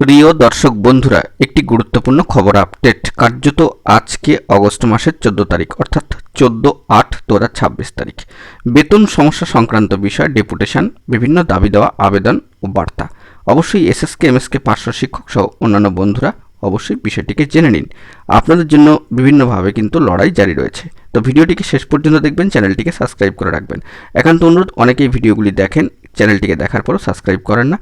প্রিয় দর্শক বন্ধুরা, একটি গুরুত্বপূর্ণ খবর আপডেট। কার্যত আজকে অগস্ট মাসের 14 তারিখ অর্থাৎ 14/8/2026 তারিখ বেতন সমস্যা সংক্রান্ত বিষয় ডেপুটেশন, বিভিন্ন দাবি দেওয়া, আবেদন ও বার্তা। অবশ্যই এসএসকে এমএসকে পার্শ্ব শিক্ষক সহ অন্যান্য বন্ধুরা অবশ্যই বিষয়টিকে জেনে নিন। আপনাদের জন্য বিভিন্নভাবে কিন্তু লড়াই জারি রয়েছে। তো ভিডিওটিকে শেষ পর্যন্ত দেখবেন, চ্যানেলটিকে সাবস্ক্রাইব করে রাখবেন। একান্ত অনুরোধ, অনেকেই ভিডিওগুলি দেখেন, চ্যানেলটিকে দেখার পরও সাবস্ক্রাইব করেন না।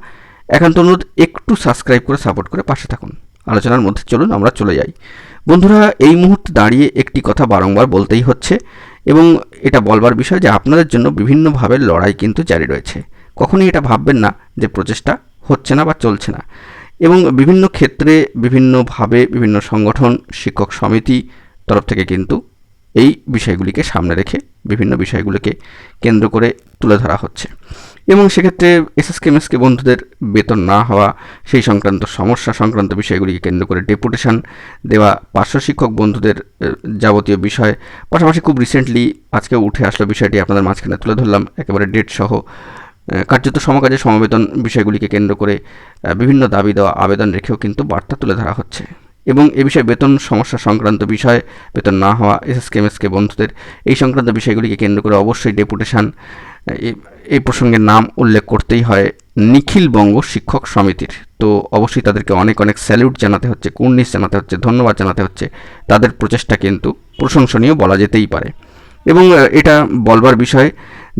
একান্ত অনুরোধ, একটু সাবস্ক্রাইব করে সাপোর্ট করে পাশে থাকুন। আলোচনার মধ্যে চলুন আমরা চলে যাই। বন্ধুরা, এই মুহূর্তে দাঁড়িয়ে একটি কথা বারংবার বলতেই হচ্ছে এবং এটা বলবার বিষয় যে আপনাদের জন্য বিভিন্নভাবে লড়াই কিন্তু জারি রয়েছে। কখনোই এটা ভাববেন না যে প্রচেষ্টা হচ্ছে না বা চলছে না। এবং বিভিন্ন ক্ষেত্রে বিভিন্নভাবে বিভিন্ন সংগঠন, শিক্ষক সমিতি তরফ থেকে কিন্তু এই বিষয়গুলিকে সামনে রেখে বিভিন্ন বিষয়গুলোকে কেন্দ্র করে তুলে ধরা হচ্ছে। এবং সেক্ষেত্রে এসএসকে এমএসকে বন্ধুদের বেতন না হওয়া, সেই সংক্রান্ত সমস্যা সংক্রান্ত বিষয়গুলিকে কেন্দ্র করে ডেপুটেশন দেওয়া, পার্শ্ব শিক্ষক বন্ধুদের যাবতীয় বিষয়, পাশাপাশি খুব রিসেন্টলি আজকে উঠে আসলো বিষয়টি আপনাদের মাঝখানে তুলে ধরলাম একেবারে ডেট সহ। কার্যত সমকাজে সমবেতন বিষয়গুলিকে কেন্দ্র করে বিভিন্ন দাবি দেওয়া, আবেদন রেখেও কিন্তু বার্তা তুলে ধরা হচ্ছে। এবং এ বিষয়ে বেতন সমস্যা সংক্রান্ত বিষয়, বেতন না হওয়া, এসএসকে এমএসকে বন্ধুদের এই সংক্রান্ত বিষয়গুলিকে কেন্দ্র করে অবশ্যই ডেপুটেশন, এই প্রসঙ্গে নাম উল্লেখ করতেই হয় নিখিল বঙ্গ শিক্ষক সমিতির। তো অবশ্যই তাদেরকে অনেক অনেক স্যালিউট জানাতে হচ্ছে, কুর্নিশ জানাতে হচ্ছে, ধন্যবাদ জানাতে হচ্ছে। তাদের প্রচেষ্টা কিন্তু প্রশংসনীয় বলা যেতেই পারে। এবং এটা বলবার বিষয়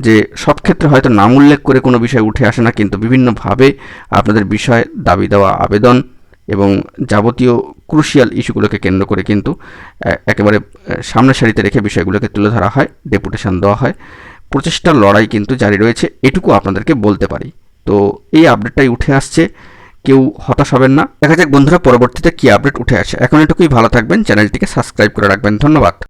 যে সব ক্ষেত্রে হয়তো নাম উল্লেখ করে কোনো বিষয় উঠে আসে না, কিন্তু বিভিন্নভাবে আপনাদের বিষয়, দাবি দেওয়া, আবেদন এবং যাবতীয় ক্রুশিয়াল ইস্যুগুলোকে কেন্দ্র করে কিন্তু একেবারে সামনের সারিতে রেখে বিষয়গুলোকে তুলে ধরা হয়, ডেপুটেশন দেওয়া হয়। প্রচেষ্টার লড়াই কিন্তু জারি রয়েছে, এটুকু আপনাদেরকে বলতে পারি। তো এই আপডেটটাই উঠে আসছে, কেউ হতাশ হবেন না। দেখা যাক বন্ধুরা পরবর্তীতে কী আপডেট উঠে আসে। এখন এটুকুই, ভালো থাকবেন, চ্যানেলটিকে সাবস্ক্রাইব করে রাখবেন। ধন্যবাদ।